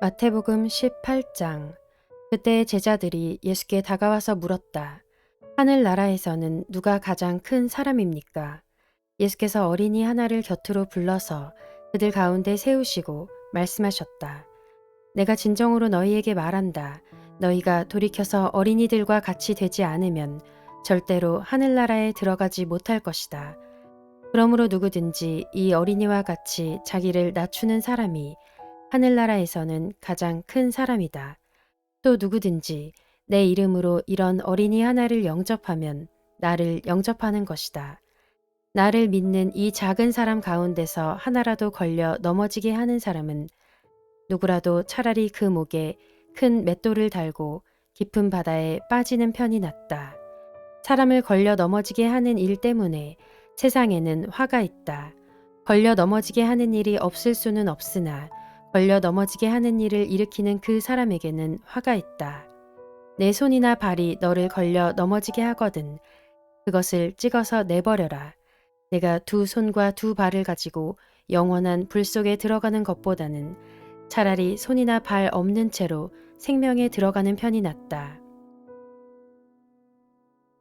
마태복음 18장. 그때 제자들이 예수께 다가와서 물었다. 하늘나라에서는 누가 가장 큰 사람입니까? 예수께서 어린이 하나를 곁으로 불러서 그들 가운데 세우시고 말씀하셨다. 내가 진정으로 너희에게 말한다. 너희가 돌이켜서 어린이들과 같이 되지 않으면 절대로 하늘나라에 들어가지 못할 것이다. 그러므로 누구든지 이 어린이와 같이 자기를 낮추는 사람이 하늘나라에서는 가장 큰 사람이다. 또 누구든지 내 이름으로 이런 어린이 하나를 영접하면 나를 영접하는 것이다. 나를 믿는 이 작은 사람 가운데서 하나라도 걸려 넘어지게 하는 사람은 누구라도 차라리 그 목에 큰 맷돌을 달고 깊은 바다에 빠지는 편이 낫다. 사람을 걸려 넘어지게 하는 일 때문에 세상에는 화가 있다. 걸려 넘어지게 하는 일이 없을 수는 없으나 걸려 넘어지게 하는 일을 일으키는 그 사람에게는 화가 있다. 내 손이나 발이 너를 걸려 넘어지게 하거든 그것을 찍어서 내버려라. 내가 두 손과 두 발을 가지고 영원한 불 속에 들어가는 것보다는 차라리 손이나 발 없는 채로 생명에 들어가는 편이 낫다.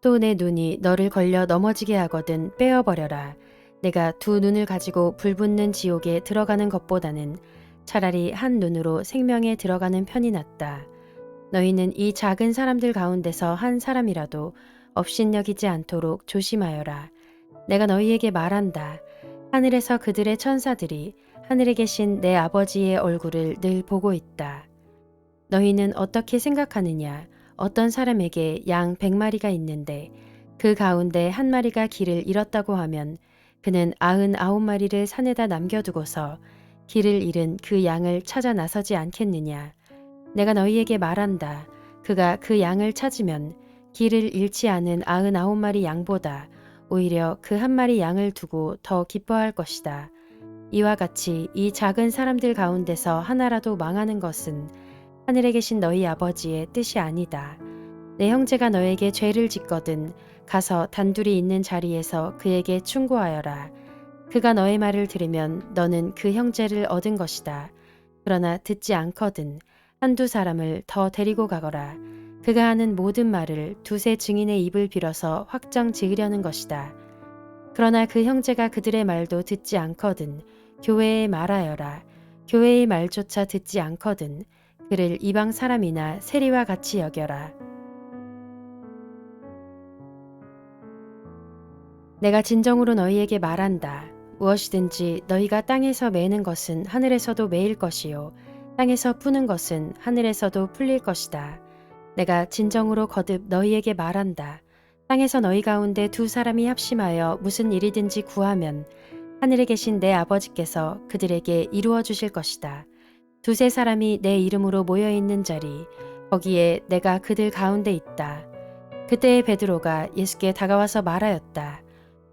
또 내 눈이 너를 걸려 넘어지게 하거든 빼어버려라. 내가 두 눈을 가지고 불붙는 지옥에 들어가는 것보다는 차라리 한 눈으로 생명에 들어가는 편이 낫다. 너희는 이 작은 사람들 가운데서 한 사람이라도 업신여기지 않도록 조심하여라. 내가 너희에게 말한다. 하늘에서 그들의 천사들이 하늘에 계신 내 아버지의 얼굴을 늘 보고 있다. 너희는 어떻게 생각하느냐? 어떤 사람에게 양 100마리가 있는데 그 가운데 한 마리가 길을 잃었다고 하면 그는 99마리를 산에다 남겨두고서 길을 잃은 그 양을 찾아 나서지 않겠느냐? 내가 너희에게 말한다. 그가 그 양을 찾으면 길을 잃지 않은 99마리 양보다 오히려 그 한 마리 양을 두고 더 기뻐할 것이다. 이와 같이 이 작은 사람들 가운데서 하나라도 망하는 것은 하늘에 계신 너희 아버지의 뜻이 아니다. 내 형제가 너에게 죄를 짓거든 가서 단둘이 있는 자리에서 그에게 충고하여라. 그가 너의 말을 들으면 너는 그 형제를 얻은 것이다. 그러나 듣지 않거든 한두 사람을 더 데리고 가거라. 그가 하는 모든 말을 두세 증인의 입을 빌어서 확정 지으려는 것이다. 그러나 그 형제가 그들의 말도 듣지 않거든 교회에 말하여라. 교회의 말조차 듣지 않거든 그를 이방 사람이나 세리와 같이 여겨라. 내가 진정으로 너희에게 말한다. 무엇이든지 너희가 땅에서 매는 것은 하늘에서도 매일 것이요 땅에서 푸는 것은 하늘에서도 풀릴 것이다. 내가 진정으로 거듭 너희에게 말한다. 땅에서 너희 가운데 두 사람이 합심하여 무슨 일이든지 구하면 하늘에 계신 내 아버지께서 그들에게 이루어 주실 것이다. 두세 사람이 내 이름으로 모여있는 자리, 거기에 내가 그들 가운데 있다. 그때의 베드로가 예수께 다가와서 말하였다.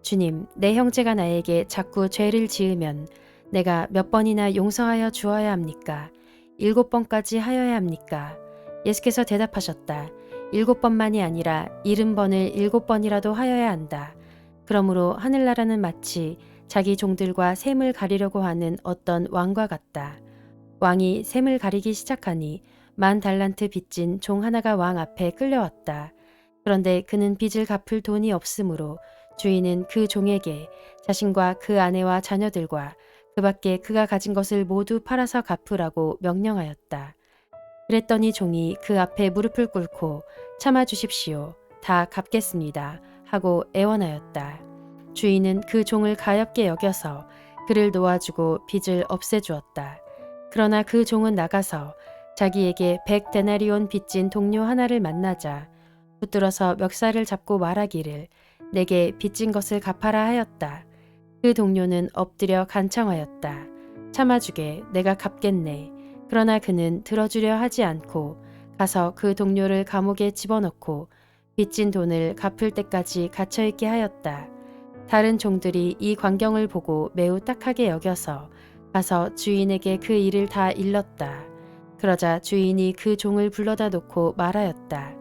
주님, 내 형제가 나에게 자꾸 죄를 지으면 내가 몇 번이나 용서하여 주어야 합니까? 7번까지 하여야 합니까? 예수께서 대답하셨다. 7번만이 아니라 70번을 7번이라도 하여야 한다. 그러므로 하늘나라는 마치 자기 종들과 셈을 가리려고 하는 어떤 왕과 같다. 왕이 셈을 가리기 시작하니 10달란트 빚진 종 하나가 왕 앞에 끌려왔다. 그런데 그는 빚을 갚을 돈이 없으므로 주인은 그 종에게 자신과 그 아내와 자녀들과 그 밖에 그가 가진 것을 모두 팔아서 갚으라고 명령하였다. 그랬더니 종이 그 앞에 무릎을 꿇고 참아 주십시오. 다 갚겠습니다. 하고 애원하였다. 주인은 그 종을 가엾게 여겨서 그를 놓아주고 빚을 없애주었다. 그러나 그 종은 나가서 자기에게 100데나리온 빚진 동료 하나를 만나자 붙들어서 멱살을 잡고 말하기를 내게 빚진 것을 갚아라 하였다. 그 동료는 엎드려 간청하였다. 참아주게 내가 갚겠네. 그러나 그는 들어주려 하지 않고 가서 그 동료를 감옥에 집어넣고 빚진 돈을 갚을 때까지 갇혀있게 하였다. 다른 종들이 이 광경을 보고 매우 딱하게 여겨서 가서 주인에게 그 일을 다 일렀다. 그러자 주인이 그 종을 불러다 놓고 말하였다.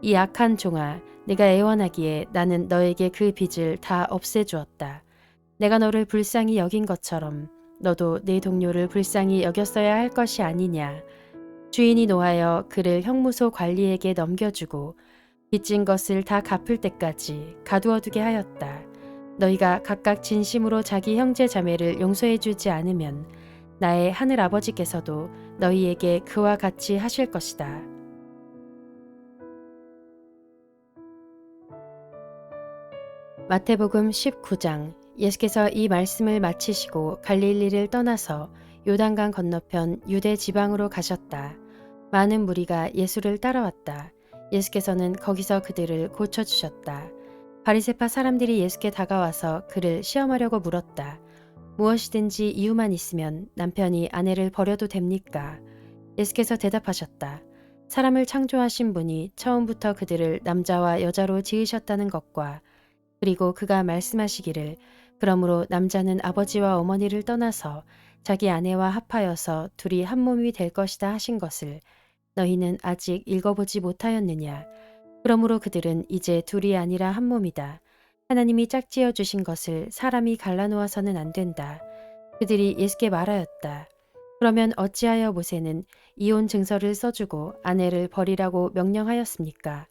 이 악한 종아, 네가 애원하기에 나는 너에게 그 빚을 다 없애주었다. 내가 너를 불쌍히 여긴 것처럼 너도 네 동료를 불쌍히 여겼어야 할 것이 아니냐. 주인이 노하여 그를 형무소 관리에게 넘겨주고 빚진 것을 다 갚을 때까지 가두어두게 하였다. 너희가 각각 진심으로 자기 형제 자매를 용서해 주지 않으면 나의 하늘 아버지께서도 너희에게 그와 같이 하실 것이다. 마태복음 19장. 예수께서 이 말씀을 마치시고 갈릴리를 떠나서 요단강 건너편 유대 지방으로 가셨다. 많은 무리가 예수를 따라왔다. 예수께서는 거기서 그들을 고쳐주셨다. 바리새파 사람들이 예수께 다가와서 그를 시험하려고 물었다. 무엇이든지 이유만 있으면 남편이 아내를 버려도 됩니까? 예수께서 대답하셨다. 사람을 창조하신 분이 처음부터 그들을 남자와 여자로 지으셨다는 것과 그리고 그가 말씀하시기를 그러므로 남자는 아버지와 어머니를 떠나서 자기 아내와 합하여서 둘이 한 몸이 될 것이다 하신 것을 너희는 아직 읽어보지 못하였느냐? 그러므로 그들은 이제 둘이 아니라 한 몸이다. 하나님이 짝지어 주신 것을 사람이 갈라놓아서는 안 된다. 그들이 예수께 말하였다. 그러면 어찌하여 모세는 이혼 증서를 써주고 아내를 버리라고 명령하였습니까?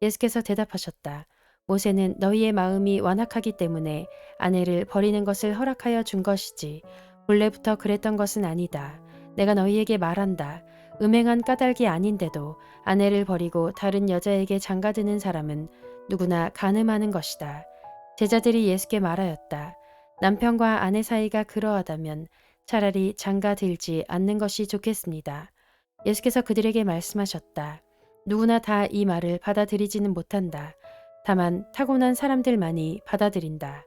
예수께서 대답하셨다. 모세는 너희의 마음이 완악하기 때문에 아내를 버리는 것을 허락하여 준 것이지 본래부터 그랬던 것은 아니다. 내가 너희에게 말한다. 음행한 까닭이 아닌데도 아내를 버리고 다른 여자에게 장가드는 사람은 누구나 간음하는 것이다. 제자들이 예수께 말하였다. 남편과 아내 사이가 그러하다면 차라리 장가들지 않는 것이 좋겠습니다. 예수께서 그들에게 말씀하셨다. 누구나 다 이 말을 받아들이지는 못한다. 다만 타고난 사람들만이 받아들인다.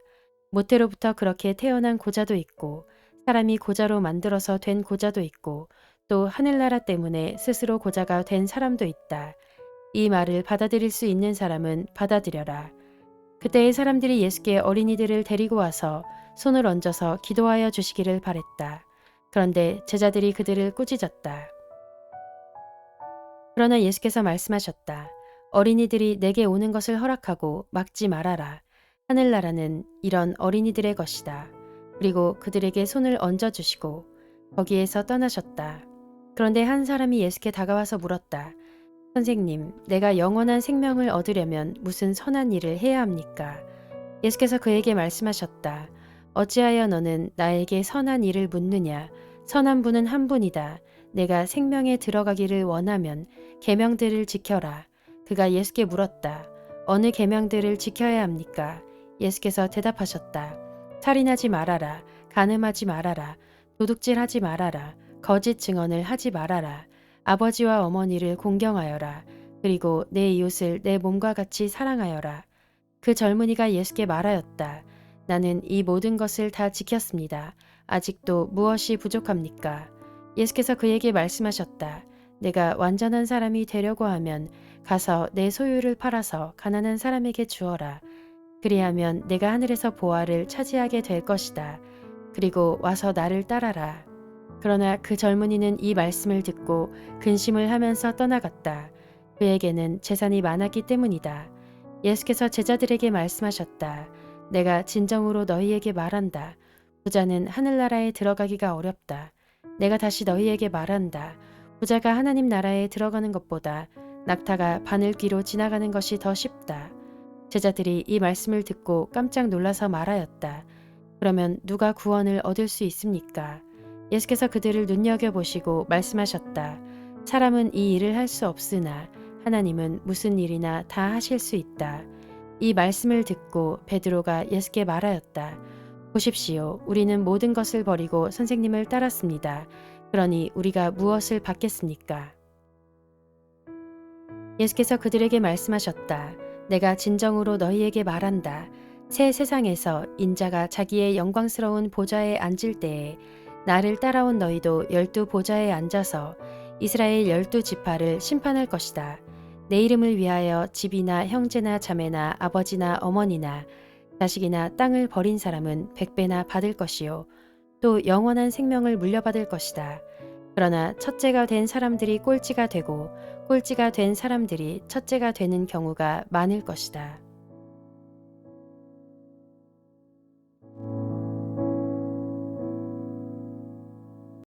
모태로부터 그렇게 태어난 고자도 있고 사람이 고자로 만들어서 된 고자도 있고 또 하늘나라 때문에 스스로 고자가 된 사람도 있다. 이 말을 받아들일 수 있는 사람은 받아들여라. 그때의 사람들이 예수께 어린이들을 데리고 와서 손을 얹어서 기도하여 주시기를 바랬다. 그런데 제자들이 그들을 꾸짖었다. 그러나 예수께서 말씀하셨다. 어린이들이 내게 오는 것을 허락하고 막지 말아라. 하늘나라는 이런 어린이들의 것이다. 그리고 그들에게 손을 얹어주시고 거기에서 떠나셨다. 그런데 한 사람이 예수께 다가와서 물었다. 선생님, 내가 영원한 생명을 얻으려면 무슨 선한 일을 해야 합니까? 예수께서 그에게 말씀하셨다. 어찌하여 너는 나에게 선한 일을 묻느냐? 선한 분은 한 분이다. 내가 생명에 들어가기를 원하면 계명들을 지켜라. 그가 예수께 물었다. 어느 계명들을 지켜야 합니까? 예수께서 대답하셨다. 살인하지 말아라. 간음하지 말아라. 도둑질하지 말아라. 거짓 증언을 하지 말아라. 아버지와 어머니를 공경하여라. 그리고 내 이웃을 내 몸과 같이 사랑하여라. 그 젊은이가 예수께 말하였다. 나는 이 모든 것을 다 지켰습니다. 아직도 무엇이 부족합니까? 예수께서 그에게 말씀하셨다. 내가 완전한 사람이 되려고 하면 가서 내 소유를 팔아서 가난한 사람에게 주어라. 그리하면 내가 하늘에서 보화를 차지하게 될 것이다. 그리고 와서 나를 따라라. 그러나 그 젊은이는 이 말씀을 듣고 근심을 하면서 떠나갔다. 그에게는 재산이 많았기 때문이다. 예수께서 제자들에게 말씀하셨다. 내가 진정으로 너희에게 말한다. 부자는 하늘나라에 들어가기가 어렵다. 내가 다시 너희에게 말한다. 부자가 하나님 나라에 들어가는 것보다 낙타가 바늘귀로 지나가는 것이 더 쉽다. 제자들이 이 말씀을 듣고 깜짝 놀라서 말하였다. 그러면 누가 구원을 얻을 수 있습니까? 예수께서 그들을 눈여겨보시고 말씀하셨다. 사람은 이 일을 할 수 없으나 하나님은 무슨 일이나 다 하실 수 있다. 이 말씀을 듣고 베드로가 예수께 말하였다. 보십시오. 우리는 모든 것을 버리고 선생님을 따랐습니다. 그러니 우리가 무엇을 받겠습니까? 예수께서 그들에게 말씀하셨다. 내가 진정으로 너희에게 말한다. 새 세상에서 인자가 자기의 영광스러운 보좌에 앉을 때에 나를 따라온 너희도 12 보좌에 앉아서 이스라엘 12지파를 심판할 것이다. 내 이름을 위하여 집이나 형제나 자매나 아버지나 어머니나 자식이나 땅을 버린 사람은 100배나 받을 것이요. 또 영원한 생명을 물려받을 것이다. 그러나 첫째가 된 사람들이 꼴찌가 되고 꼴찌가 된 사람들이 첫째가 되는 경우가 많을 것이다.